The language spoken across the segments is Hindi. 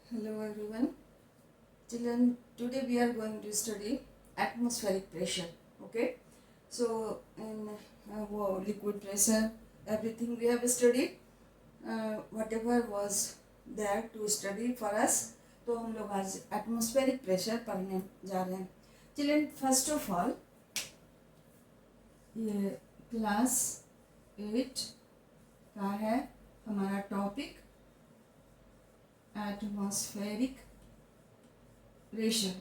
Hello everyone. Children, today we are going to study atmospheric pressure. Okay. So in liquid pressure, everything we have studied, whatever was there to study for us. तो हम लोग आज एटमॉस्फेरिक प्रेशर पढ़ने जा रहे हैं. चिल्ड्रन, फर्स्ट ऑफ ऑल ये क्लास 8 का है हमारा टॉपिक एटमॉस्फेरिक प्रेशर.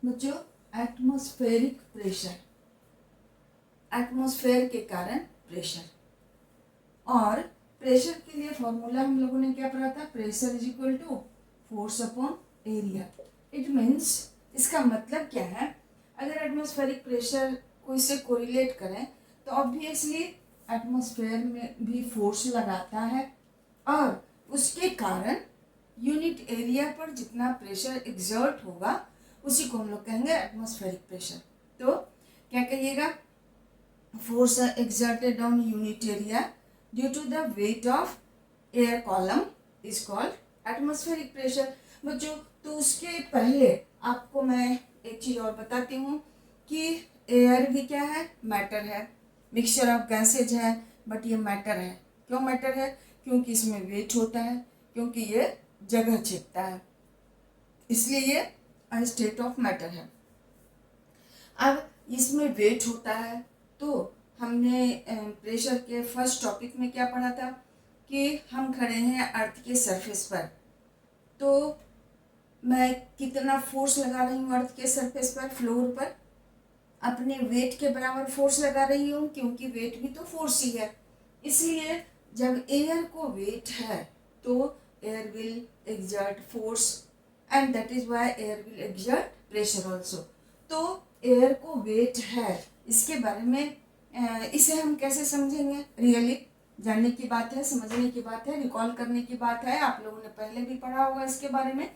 बच्चों, एटमॉस्फेरिक प्रेशर, एटमॉस्फेयर के कारण प्रेशर. और प्रेशर के लिए फॉर्मूला हम लोगों ने क्या पढ़ा था? Pressure is equal to force upon area. It means, इसका मतलब क्या है? अगर एटमॉस्फेरिक प्रेशर को इससे कोरिलेट करें तो ऑब्वियसली एटमॉस्फेयर में भी फोर्स लगाता है और उसके कारण यूनिट एरिया पर जितना प्रेशर एग्जर्ट होगा उसी को हम लोग कहेंगे एटमॉस्फेरिक प्रेशर. तो क्या कहिएगा? Force exerted on unit area due to the weight of air column is called atmospheric pressure. बच्चों, तो उसके पहले आपको मैं एक चीज़ और बताती हूँ कि एयर भी क्या है? मैटर है, मिक्सचर ऑफ गैसेज है, बट ये मैटर है. क्यों मैटर है? क्योंकि इसमें वेट होता है, क्योंकि ये जगह छेदता है, इसलिए ये स्टेट ऑफ मैटर है. अब इसमें वेट होता है तो हमने प्रेशर के फर्स्ट टॉपिक में क्या पढ़ा था कि हम खड़े हैं अर्थ के सरफेस पर, तो मैं कितना फोर्स लगा रही हूँ अर्थ के सरफेस पर, फ्लोर पर? अपने वेट के बराबर फोर्स लगा रही हूँ, क्योंकि वेट भी तो फोर्स ही है. इसलिए जब एयर को वेट है तो air will exert force and that is why air will exert pressure also. तो एयर को वेट है, इसके बारे में इसे हम कैसे समझेंगे? रियली जानने की बात है, समझने की बात है, रिकॉल करने की बात है. आप लोगों ने पहले भी पढ़ा होगा इसके बारे में.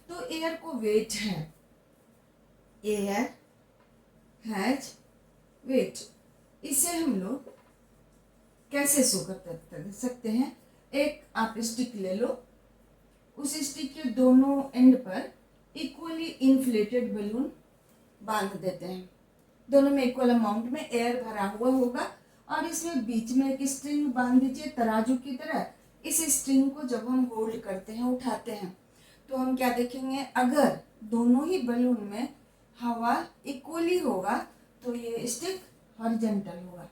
तो एयर को वेट है, एयर हैज वेट. इसे हम लोग कैसे शो कर सकते हैं? एक आप स्टिक ले लो, उस स्टिक के दोनों एंड पर इक्वली इन्फ्लेटेड बलून बांध देते हैं. दोनों में इक्वल अमाउंट में एयर भरा हुआ होगा और इसमें बीच में एक स्ट्रिंग बांध दीजिए तराजू की तरह. इस स्ट्रिंग को जब हम होल्ड करते हैं, उठाते हैं, तो हम क्या देखेंगे? अगर दोनों ही बलून में हवा इक्वली होगा तो ये स्टिक हॉरिजॉन्टल होगा.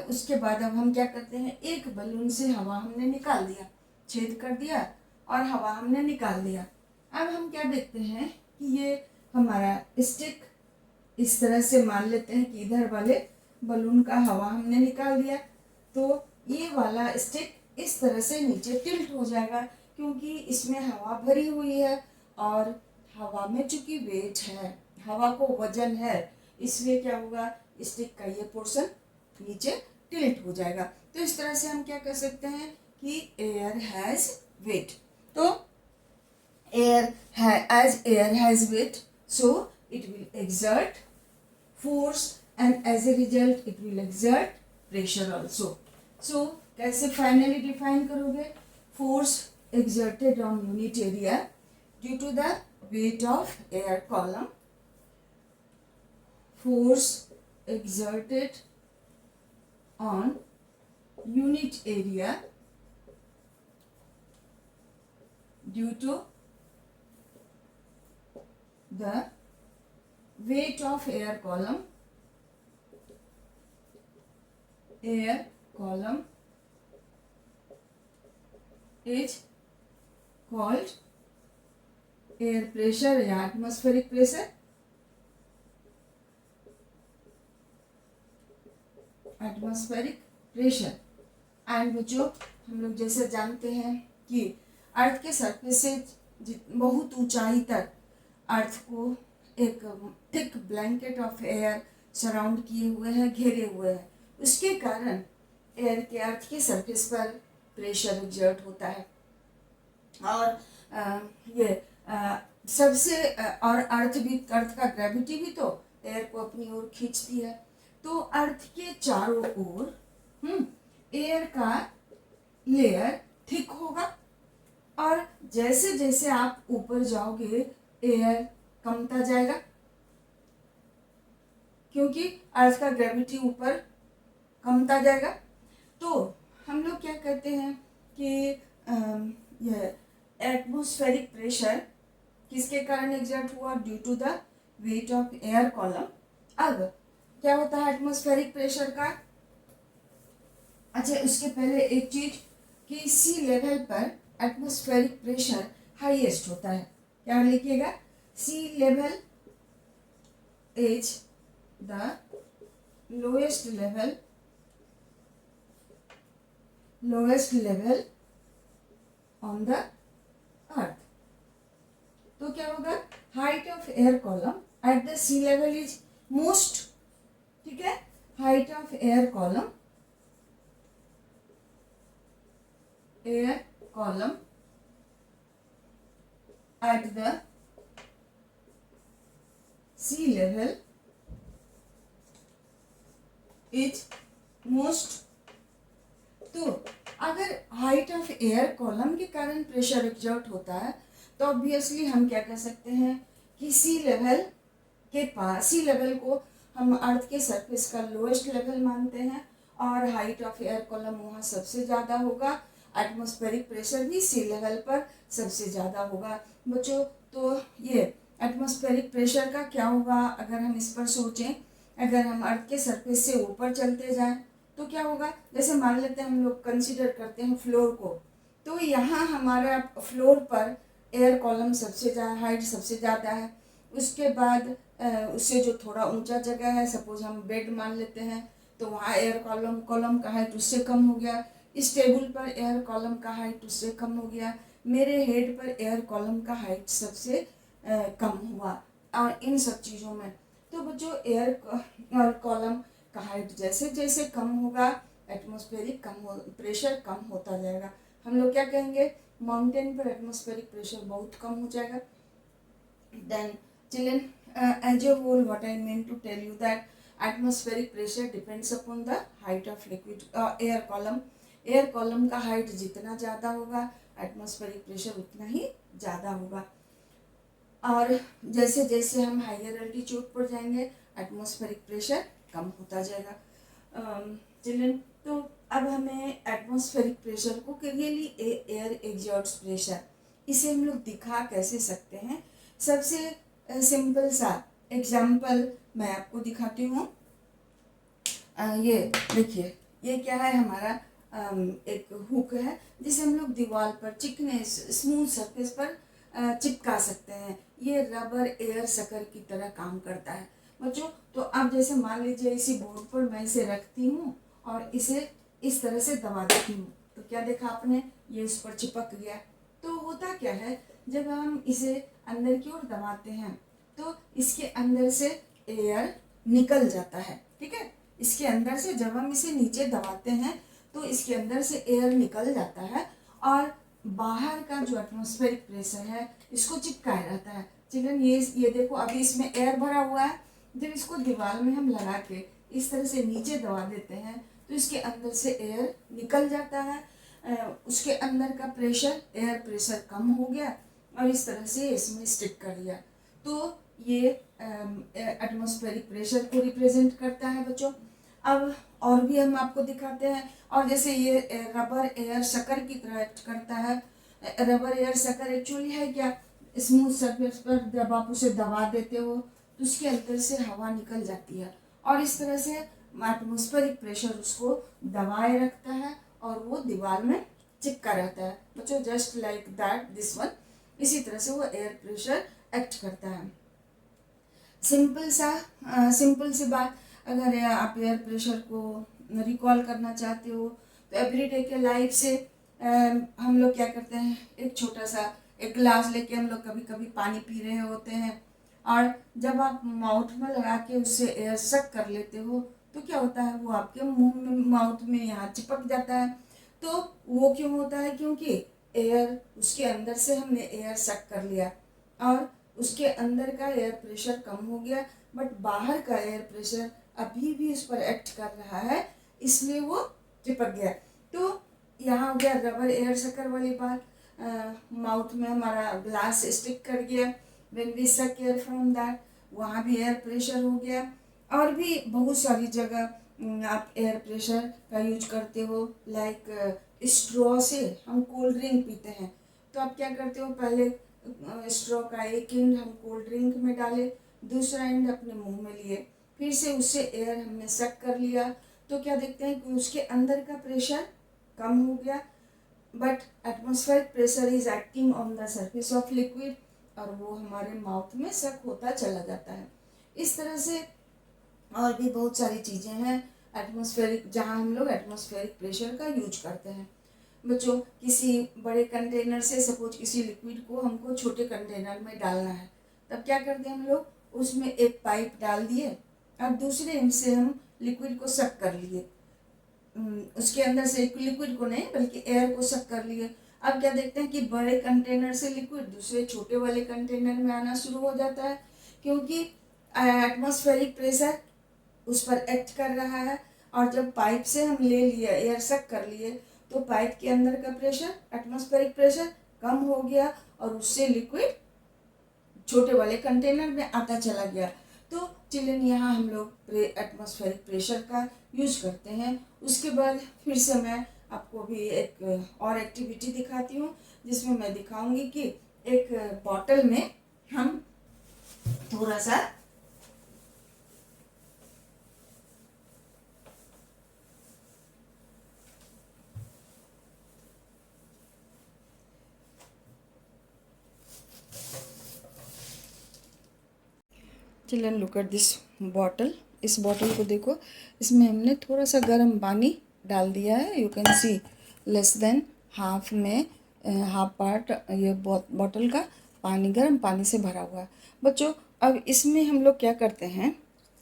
उसके बाद अब हम क्या करते हैं? एक बलून से हवा हमने निकाल दिया, छेद कर दिया और हवा हमने निकाल दिया. अब हम क्या देखते हैं कि ये हमारा स्टिक इस तरह से मान लेते हैं कि इधर वाले बलून का हवा हमने निकाल दिया, तो ये वाला स्टिक इस तरह से नीचे टिल्ट हो जाएगा, क्योंकि इसमें हवा भरी हुई है और हवा में चूंकि वेट है, हवा को वजन है, इसलिए क्या होगा? स्टिक का ये पोर्शन नीचे टिल्ट हो जाएगा. तो इस तरह से हम क्या कर सकते हैं कि एयर हैज वेट. तो एयर है, as air has weight, so it will exert force and as a result it will exert pressure also. So कैसे finally define करोगे? Force exerted on unit area due to the weight of air column. Force exerted on unit area due to the weight of air column. Air column is called air pressure या atmospheric pressure. Atmospheric pressure. And बच्चों, हम लोग जैसे जानते हैं कि अर्थ के सरफेस से बहुत ऊंचाई तक अर्थ को एक thick blanket of air surround किए हुए हैं, घेरे हुए हैं. उसके कारण एयर के अर्थ के सरफेस पर प्रेशर एक्सर्ट होता है और ये सबसे और अर्थ का ग्रेविटी भी तो एयर को अपनी ओर खींचती है. तो अर्थ के चारों ओर एयर का लेयर थिक होगा, और जैसे जैसे आप ऊपर जाओगे एयर कमता जाएगा, क्योंकि अर्थ का ग्रेविटी ऊपर कमता जाएगा। तो हम लोग क्या कहते हैं कि यह एटमॉस्फेरिक प्रेशर किसके कारण एग्जर्ट हुआ? Due to the weight of air column. अब क्या होता है एटमॉस्फेरिक प्रेशर का? अच्छा, उसके पहले एक चीज कि सी लेवल पर एटमॉस्फेरिक प्रेशर हाईएस्ट होता है। क्या लिखिएगा? Sea level is the lowest level on the earth. तो क्या होगा? Height of air column at the sea level is most, ठीक है, height of air column at the sea level is most। तो अगर हाइट ऑफ एयर कॉलम के कारण प्रेशर एग्जर्ट होता है तो ऑब्वियसली हम क्या कह सकते हैं कि सी लेवल के पास, सी लेवल को हम अर्थ के सरफेस का लोएस्ट लेवल मानते हैं, और हाइट ऑफ एयर कॉलम वहाँ सबसे ज़्यादा होगा, एटमॉस्फेरिक प्रेशर भी सी लेवल पर सबसे ज़्यादा होगा। बच्चों, तो ये एटमॉस्फेरिक प्रेशर का क्या होगा अगर हम इस पर सोचें? अगर हम अर्थ के सरफेस से ऊपर चलते जाएं तो क्या होगा? जैसे मान लेते हैं हम लोग कंसीडर करते हैं फ्लोर को, तो यहाँ हमारा फ्लोर पर एयर कॉलम सबसे ज़्यादा, हाइट सबसे ज़्यादा है। उसके बाद उससे जो थोड़ा ऊंचा जगह है, सपोज हम बेड मान लेते हैं, तो वहाँ एयर कॉलम का हाइट उससे कम हो गया। इस टेबल पर एयर कॉलम का हाइट उससे कम हो गया। मेरे हेड पर एयर कॉलम का हाइट सबसे कम हुआ। और इन सब चीज़ों में तो बच्चों एयर कॉलम का हाइट जैसे जैसे कम होगा एटमॉस्फेरिक प्रेशर कम होता जाएगा। हम लोग क्या कहेंगे? माउंटेन पर एटमॉस्फेरिक प्रेशर बहुत कम हो जाएगा। Then children, as a whole what I mean to tell you that atmospheric pressure depends upon the height of liquid air column। Air column का हाइट जितना ज़्यादा होगा एटमॉस्फेरिक प्रेशर उतना ही ज़्यादा होगा, और जैसे जैसे हम हायर एल्टीट्यूड पर जाएंगे एटमॉस्फेरिक प्रेशर कम होता जाएगा। चिल्ड्रन, तो अब हमें एटमॉस्फेरिक प्रेशर को क्लियरली एयर एग्जॉर्ट्स प्रेशर, इसे हम लोग दिखा कैसे सकते हैं? सबसे सिंपल सा एग्जाम्पल मैं आपको दिखाती हूँ। ये देखिए, ये क्या है? हमारा एक हुक है जिसे हम लोग दीवार पर चिकने स्मूथ सरफेस पर चिपका सकते हैं। ये रबर एयर सकर की तरह काम करता है बच्चों। तो अब जैसे मान लीजिए इसी बोर्ड पर मैं इसे रखती हूँ और इसे इस तरह से दबा देती हूँ, तो क्या देखा आपने? ये इस पर चिपक गया। तो होता क्या है, जब हम इसे अंदर की ओर दबाते हैं तो इसके अंदर से एयर निकल जाता है, ठीक है। इसके अंदर से जब हम इसे नीचे दबाते हैं तो इसके अंदर से एयर निकल जाता है और बाहर का जो एटमॉस्फेरिक प्रेशर है इसको चिपकाए रहता है। चिल्ड्रन, ये देखो, अभी इसमें एयर भरा हुआ है। जब इसको दीवार में हम लगा के इस तरह से नीचे दबा देते हैं तो इसके अंदर से एयर निकल जाता है। उसके अंदर का प्रेशर, एयर प्रेशर कम हो गया और इस तरह से इसमें स्टिक कर दिया। तो ये एटमॉस्फेरिक प्रेशर को रिप्रेजेंट करता है बच्चों। अब और भी हम आपको दिखाते हैं, और जैसे ये रबर एयर शकर की तरह एक्ट करता है। रबर एयर शकर एक्चुअली है क्या? स्मूथ सरफेस पर जब आप उसे दबा देते हो तो उसके अंदर से हवा निकल जाती है और इस तरह से एटमॉस्फेरिक प्रेशर उसको दबाए रखता है और वो दीवार में चिपका रहता है बच्चों। Just like that this one, इसी तरह से वो एयर प्रेशर एक्ट करता है। सिंपल सी बात, अगर आप एयर प्रेशर को रिकॉल करना चाहते हो तो एवरीडे के लाइफ से हम लोग क्या करते हैं, एक छोटा सा एक ग्लास लेके हम लोग कभी कभी पानी पी रहे होते हैं और जब आप माउथ में लगा के उससे एयर सक कर लेते हो तो क्या होता है, वो आपके मुंह में, माउथ में यहाँ चिपक जाता है। तो वो क्यों होता है? क्योंकि एयर, उसके अंदर से हमने एयर सक कर लिया और उसके अंदर का एयर प्रेशर कम हो गया, बट बाहर का एयर प्रेशर अभी भी उस पर एक्ट कर रहा है, इसलिए वो चिपक गया। तो यहाँ हो गया रबर एयर सकर वाली बात, माउथ में हमारा ग्लास स्टिक कर गया, when we suck air from that, वहाँ भी एयर प्रेशर हो गया। और भी बहुत सारी जगह आप एयर प्रेशर का यूज करते हो, लाइक स्ट्रॉ से हम कोल्ड ड्रिंक पीते हैं, तो आप क्या करते हो, पहले स्ट्रॉ का एक एंड हम कोल्ड ड्रिंक में डाले, दूसरा एंड अपने मुंह में लिए, फिर से उससे एयर हमने सक कर लिया, तो क्या देखते हैं कि उसके अंदर का प्रेशर कम हो गया, but atmospheric pressure is acting on the surface of liquid, और वो हमारे माउथ में सक होता चला जाता है। इस तरह से और भी बहुत सारी चीज़ें हैं एटमॉस्फेरिक, जहाँ हम लोग एटमॉस्फेरिक प्रेशर का यूज करते हैं। बच्चों, किसी बड़े कंटेनर से सपोज किसी लिक्विड को हमको छोटे कंटेनर में डालना है, तब क्या करते हैं हम लोग, उसमें एक पाइप डाल दिए और दूसरे एंड से हम लिक्विड को सक कर लिए, उसके अंदर से लिक्विड को नहीं बल्कि एयर को सक कर लिए। अब क्या देखते हैं कि बड़े कंटेनर से लिक्विड दूसरे छोटे वाले कंटेनर में आना शुरू हो जाता है, क्योंकि एटमॉस्फेरिक प्रेशर उस पर एक्ट कर रहा है। और जब पाइप से हम ले लिए, एयर सक कर लिए, तो पाइप के अंदर का प्रेशर, एटमॉस्फेरिक प्रेशर कम हो गया और उससे लिक्विड छोटे वाले कंटेनर में आता चला गया। तो चिल्ड्रन, यहाँ हम लोग एटमॉस्फेरिक प्रेशर का यूज करते हैं। उसके बाद फिर से मैं आपको भी एक और एक्टिविटी दिखाती हूँ, जिसमें मैं दिखाऊंगी कि एक बॉटल में हम थोड़ा सा children, look at this bottle. इस बॉटल को देखो, इसमें हमने थोड़ा सा गर्म पानी डाल दिया है। You can see less than half में हाफ पार्ट ये बॉटल का पानी गर्म पानी से भरा हुआ है। बच्चों, अब इसमें हम लोग क्या करते हैं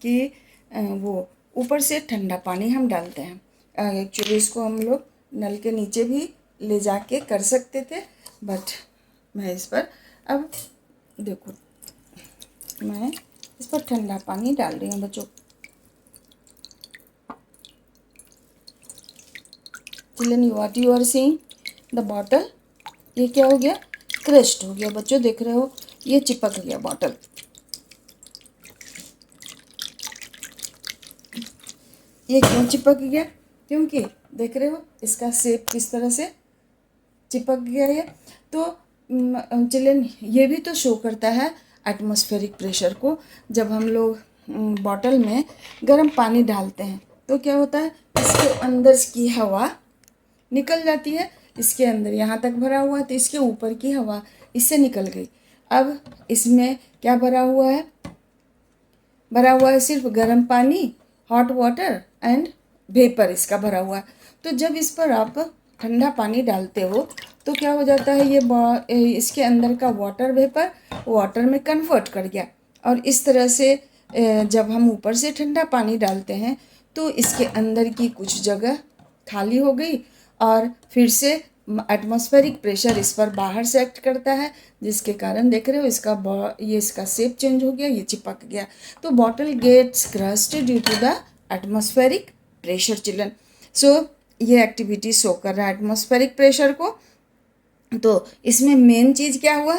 कि वो ऊपर से ठंडा पानी हम डालते हैं। एक्चुअली इसको हम लोग नल के नीचे भी ले जाके कर सकते थे, बट मैं इस पर अब देखो, मैं इस पर ठंडा पानी डाल रही हूँ बच्चों। Children, what you are seeing, the bottle, ये क्या हो गया, क्रश्ड हो गया। बच्चों देख रहे हो, ये चिपक गया बॉटल। ये क्यों चिपक गया, क्योंकि देख रहे हो इसका शेप किस तरह से चिपक गया है। तो चिल्ड्रन, ये भी तो शो करता है एटमॉस्फेरिक प्रेशर को। जब हम लोग बॉटल में गर्म पानी डालते हैं तो क्या होता है, इसके अंदर की हवा निकल जाती है। इसके अंदर यहाँ तक भरा हुआ है, तो इसके ऊपर की हवा इससे निकल गई। अब इसमें क्या भरा हुआ है, भरा हुआ है सिर्फ गर्म पानी, हॉट वाटर एंड वेपर इसका भरा हुआ है। तो जब इस पर आप ठंडा पानी डालते हो तो क्या हो जाता है, ये इसके अंदर का वाटर वेपर वाटर में कन्वर्ट कर गया, और इस तरह से जब हम ऊपर से ठंडा पानी डालते हैं तो इसके अंदर की कुछ जगह खाली हो गई, और फिर से एटमॉस्फेरिक प्रेशर इस पर बाहर से एक्ट करता है, जिसके कारण देख रहे हो ये इसका शेप चेंज हो गया, ये चिपक गया। तो bottle gets crushed due to the atmospheric pressure children. So ये एक्टिविटी शो कर रहा है एटमॉस्फेरिक प्रेशर को। तो इसमें मेन चीज़ क्या हुआ,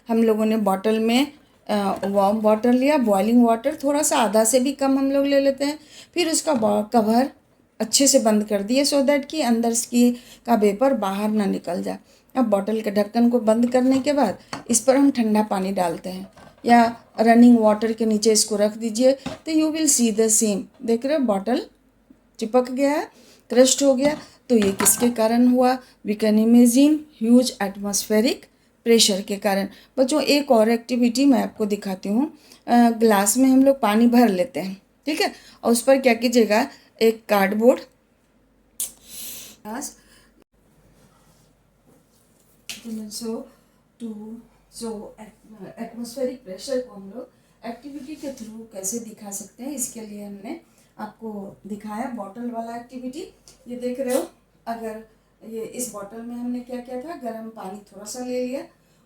हम लोगों ने बॉटल में वार्म वाटर लिया, बॉइलिंग वाटर थोड़ा सा आधा से भी कम हम लोग ले लेते हैं, फिर उसका कवर अच्छे से बंद कर दिए, सो दैट कि अंदर की का वेपर बाहर ना निकल जाए। अब बॉटल के ढक्कन को बंद करने के बाद इस पर हम ठंडा पानी डालते हैं, या रनिंग वाटर के नीचे इसको रख दीजिए, तो you will see the same. देख रहे हो, बॉटल चिपक गया है, क्रस्ट हो गया। तो ये किसके कारण हुआ, we can imagine huge atmospheric pressure के कारण। बच्चों, एक और एक्टिविटी मैं आपको दिखाती हूँ। ग्लास में हम लोग पानी भर लेते हैं, ठीक है, और उस पर क्या कीजिएगा, एक कार्डबोर्ड ग्लास, सो एटमॉस्फेरिक प्रेशर को हम लोग एक्टिविटी के थ्रू कैसे दिखा सकते हैं, इसके लिए हमने आपको दिखाया बॉटल वाला एक्टिविटी। ये देख रहे हो, अगर ये इस बॉटल में हमने क्या किया था, गर्म पानी थोड़ा सा ले लिया,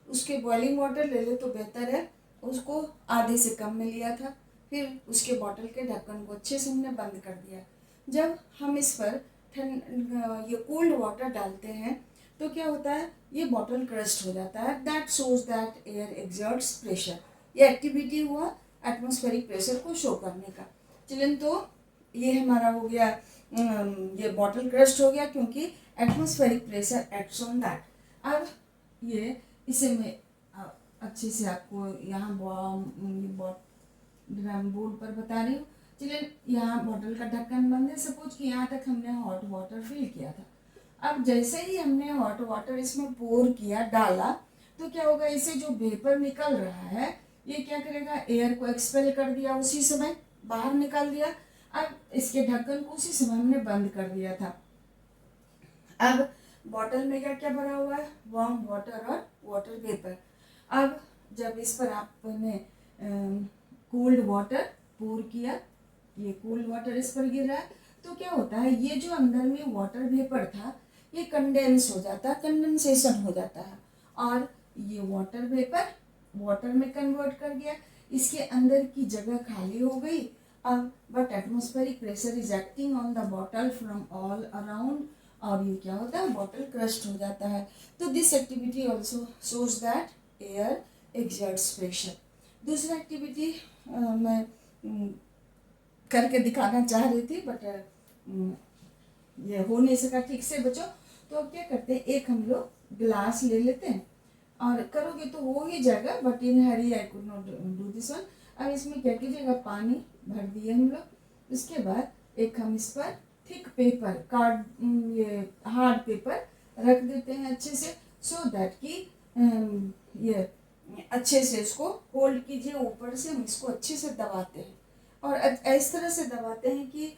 उसके बॉइलिंग वाटर ले ले तो बेहतर है, उसको आधे से कम में लिया था, फिर उसके बॉटल के ढक्कन को अच्छे से हमने बंद कर दिया। जब हम इस पर ये कोल्ड वाटर डालते हैं तो क्या होता है, ये बॉटल क्रस्ट हो जाता है। That shows that air exerts pressure. ये एक्टिविटी हुआ एटमॉस्फेरिक प्रेशर को शो करने का। चिल्ड्रन, तो ये हमारा हो गया, ये बॉटल क्रस्ट हो गया क्योंकि atmospheric pressure acts on that. अब ये इसे मैं अच्छे से आपको यहाँ बोर्ड पर बता रही हूँ। चलिए, यहाँ बॉटल का ढक्कन बंद है। सपोज कि यहाँ तक हमने हॉट वाटर फिल किया था। अब जैसे ही हमने हॉट वाटर इसमें पोर किया, डाला, तो क्या होगा, इसे जो वेपर निकल रहा है ये क्या करेगा, एयर को एक्सपेल कर दिया, उसी समय बाहर निकाल दिया। अब इसके ढक्कन को उसी समय हमने बंद कर दिया था। अब बॉटल में क्या क्या भरा हुआ है, वार्म वाटर और वाटर वेपर। अब जब इस पर आपने कोल्ड वाटर पोर किया, ये कोल्ड वाटर इस पर गिर रहा है, तो क्या होता है, ये जो अंदर में वाटर वेपर था ये कंडेंस हो जाता है, कंडेंसेशन हो जाता है, और ये वाटर वेपर वाटर में कन्वर्ट कर गया, इसके अंदर की जगह खाली हो गई। अब but atmospheric pressure is acting on the bottle from all around, और ये क्या होता है, बॉटल क्रस्ट हो जाता है। तो this activity also shows that air exerts pressure. दूसरा एक्टिविटी मैं करके दिखाना चाह रही थी, बट ये हो नहीं सका ठीक से बच्चों। तो अब क्या करते हैं, एक हम लोग ग्लास ले लेते हैं, और करोगे तो हो ही जाएगा, but in Hari I could not do this one. अब इसमें क्या कीजिएगा, पानी भर दिए हम लोग। उसके बाद एक हम इस पर थिक पेपर, कार्ड, ये हार्ड पेपर रख देते हैं अच्छे से, सो दैट कि ये अच्छे से इसको होल्ड कीजिए। ऊपर से हम इसको अच्छे से दबाते हैं, और इस तरह से दबाते हैं कि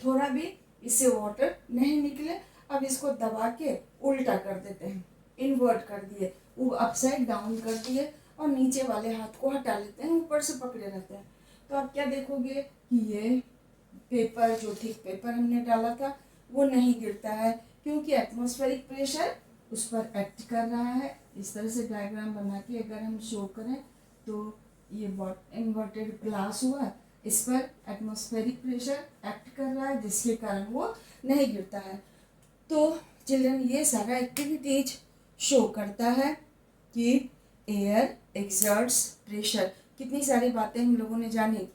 थोड़ा भी इससे वाटर नहीं निकले। अब इसको दबा के उल्टा कर देते हैं, इन्वर्ट कर दिए, वो अपसाइड डाउन कर दिए, और नीचे वाले हाथ को हटा लेते हैं, ऊपर से पकड़े रहते हैं। तो आप क्या देखोगे कि ये पेपर, जो थिक पेपर हमने डाला था, वो नहीं गिरता है, क्योंकि एटमॉस्फेरिक प्रेशर उस पर एक्ट कर रहा है। इस तरह से डायग्राम बना के अगर हम शो करें तो ये इन्वर्टेड ग्लास हुआ, इस पर एटमॉस्फेरिक प्रेशर एक्ट कर रहा है, जिसके कारण वो नहीं गिरता है। तो चिल्ड्रन, ये सारा एक्टिविटीज शो करता है कि एयर एक्सर्ट्स प्रेशर। कितनी सारी बातें हम लोगों ने जानी।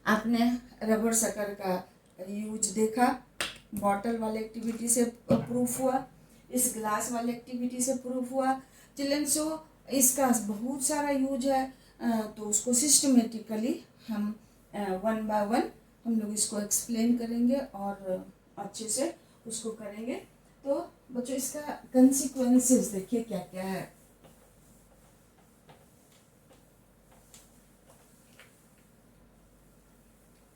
आपने रबर शकर का यूज देखा, बॉटल वाले एक्टिविटी से प्रूफ हुआ, इस ग्लास वाले एक्टिविटी से प्रूफ हुआ। चिल्ड्रन, सो इसका बहुत सारा यूज है, तो उसको सिस्टमेटिकली हम वन बाय वन हम लोग इसको एक्सप्लेन करेंगे और अच्छे से उसको करेंगे। तो बच्चों, इसका कंसिक्वेंसेस देखिए क्या क्या है।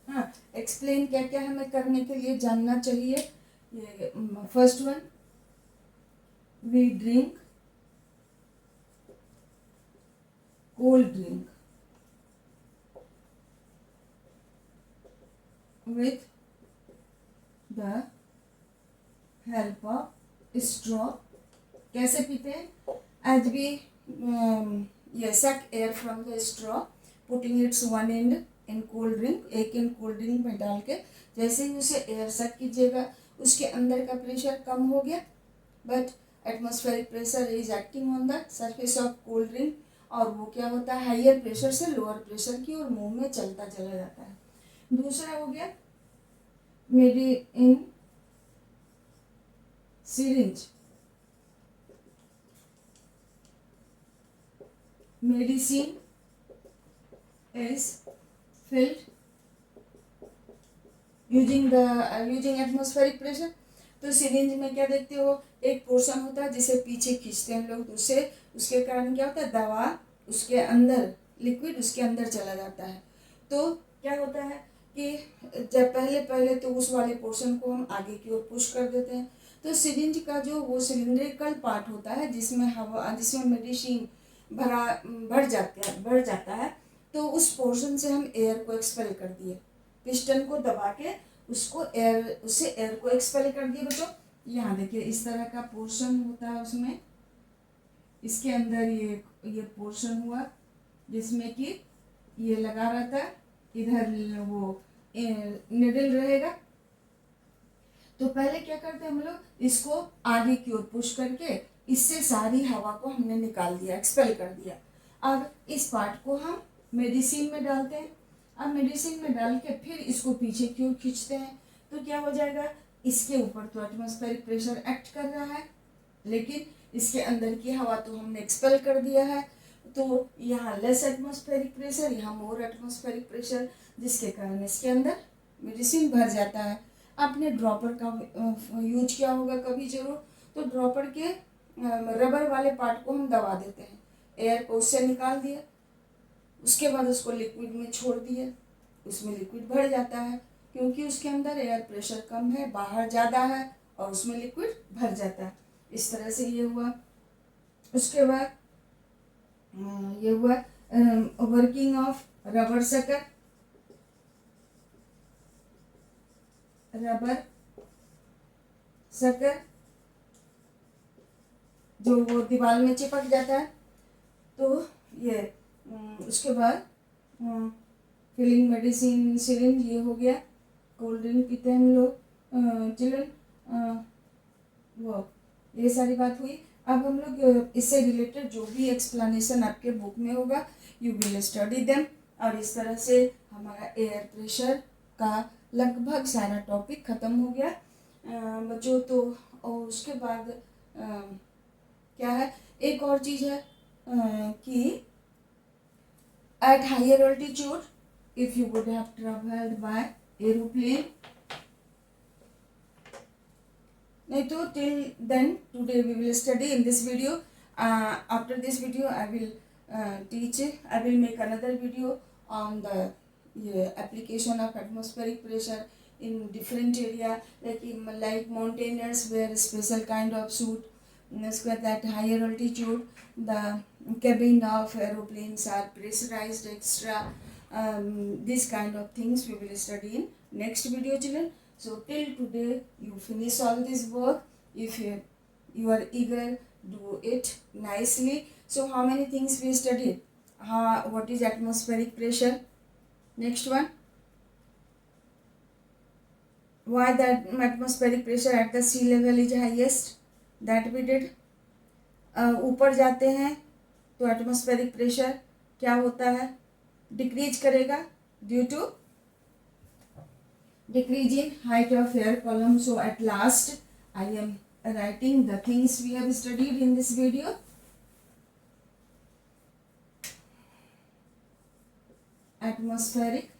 हाँ, एक्सप्लेन क्या क्या हमें करने के लिए जानना चाहिए। ये first one, we drink cold drink with the help of straw। कैसे पीते हैं, as we suck air from the straw, putting its one end in cold drink, एक end cold drink में डाल के जैसे ही उसे एयर सक कीजिएगा, उसके अंदर का प्रेशर कम हो गया, but atmospheric pressure is acting on the surface of cold drink, और वो क्या होता है, हाइयर प्रेशर से लोअर प्रेशर की और मुंह में चलता चला जाता है। दूसरा हो गया मेडी इन syringe, medicine is filled using atmospheric pressure। तो सिरिंज में क्या देखते हो, एक पोर्शन होता है जिसे पीछे खींचते हैं लोग, तो उसके कारण क्या होता है, दवा उसके अंदर, लिक्विड उसके अंदर चला जाता है। तो क्या होता है कि जब पहले तो उस वाले पोर्शन को हम आगे की ओर पुश कर देते हैं। तो सिरिंज का जो वो सिलिंड्रिकल पार्ट होता है जिसमें हवा, जिसमें मेडिसिन बढ़ जाता है, तो उस पोर्शन से हम एयर को एक्सपेल कर दिए, पिस्टन को दबा के उससे एयर को एक्सपेल कर दिए। बच्चों, यहाँ देखिए, इस तरह का पोर्शन होता है, उसमें इसके अंदर ये पोर्शन हुआ जिसमें कि ये लगा रहता है, इधर वो निडल रहेगा, तो पहले क्या करते हैं हम लोग, इसको आगे की ओर पुश करके इससे सारी हवा को हमने निकाल दिया, एक्सपेल कर दिया। अब इस पार्ट को हम मेडिसिन में डालते हैं। अब मेडिसिन में डाल के फिर इसको पीछे की ओर खींचते हैं, तो क्या हो जाएगा, इसके ऊपर तो एटमॉस्फेरिक प्रेशर एक्ट कर रहा है, लेकिन इसके अंदर की हवा तो हमने एक्सपेल कर दिया है, तो यहाँ लेस एटमॉस्फेरिक प्रेशर, यहाँ मोर एटमॉस्फेरिक प्रेशर, जिसके कारण इसके अंदर मेडिसिन भर जाता है। आपने ड्रॉपर का यूज किया होगा कभी जरूर, तो ड्रॉपर के रबर वाले पार्ट को हम दबा देते हैं, एयर को उससे निकाल दिया, उसके बाद उसको लिक्विड में छोड़ दिया, उसमें लिक्विड भर जाता है, क्योंकि उसके अंदर एयर प्रेशर कम है, बाहर ज़्यादा है, और उसमें लिक्विड भर जाता है। इस तरह से ये हुआ। उसके बाद ये हुआ working of rubber sucker. Rubber sucker जो वो दीवार में चिपक जाता है, तो ये उसके बाद फिलिंग मेडिसिन सिरिंज, ये हो गया। कोल्ड ड्रिंक पीते हैं हम लोग चिल्ड्रन, वो ये सारी बात हुई। अब हम लोग इससे रिलेटेड जो भी एक्सप्लेनेशन आपके बुक में होगा, यू विल स्टडी देम। और इस तरह से हमारा एयर प्रेशर का लगभग सारा टॉपिक ख़त्म हो गया बच्चों। तो और उसके बाद क्या है, एक और चीज़ है कि at higher altitude if you would have travelled by aeroplane, नहीं तो till then today we will study in this video. After this video I will I will make another video on the application of atmospheric pressure in different area, like mountaineers wear special kind of suit. At higher altitude the cabin of aeroplanes are pressurized extra. These kind of things we will study in next video, children. So till today you finish all this work. If you are eager, do it nicely. So how many things we studied? What is atmospheric pressure? Next one. Why the atmospheric pressure at the sea level is highest? That we did. ऊपर जाते हैं तो एटमॉस्फेरिक प्रेशर क्या होता है, डिक्रीज करेगा due to decrease in height of air column. So at last I am writing the things we have studied in this video. Atmospheric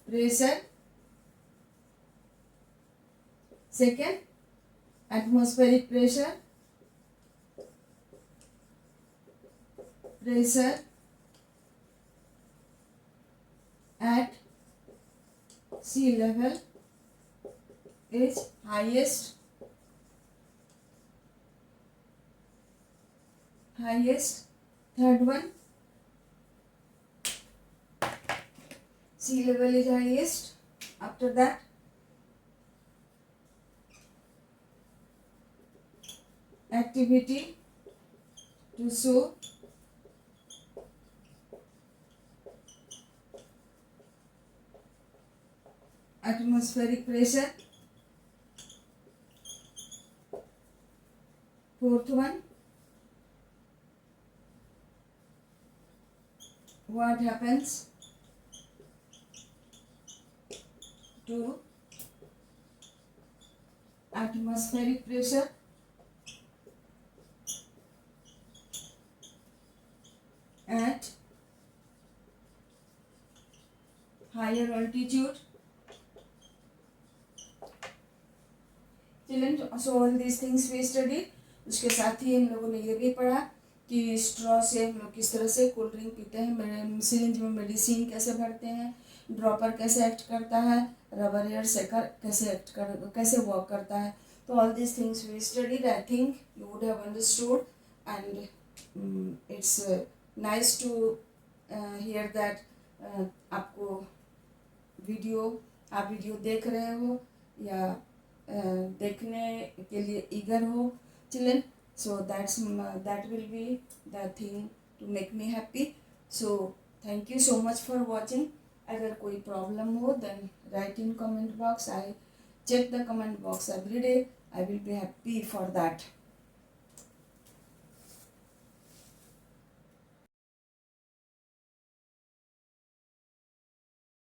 pressure. Second, atmospheric pressure at sea level is highest. Third one, sea level is highest. After that, activity to show atmospheric pressure. Fourth one, what happens to atmospheric pressure at higher altitude. Children, so all these things we studied. उसके साथ ही हम लोगों ने ये भी पढ़ा कि स्ट्रॉ से हम लोग किस तरह से कोल्ड ड्रिंक पीते हैं, सिरिंज में मेडिसिन कैसे भरते हैं, ड्रॉपर कैसे एक्ट करता है, रबर एयर सेकर कैसे वर्क करता है. तो all this things we studied. I think you would have understood and it's nice to hear that आपको आप वीडियो देख रहे हो या देखने के लिए ईगर हो children. So that will be the thing to make me happy. So thank you so much for watching. अगर कोई प्रॉब्लम हो then write in comment box. I check the comment box every day. I will be happy for that.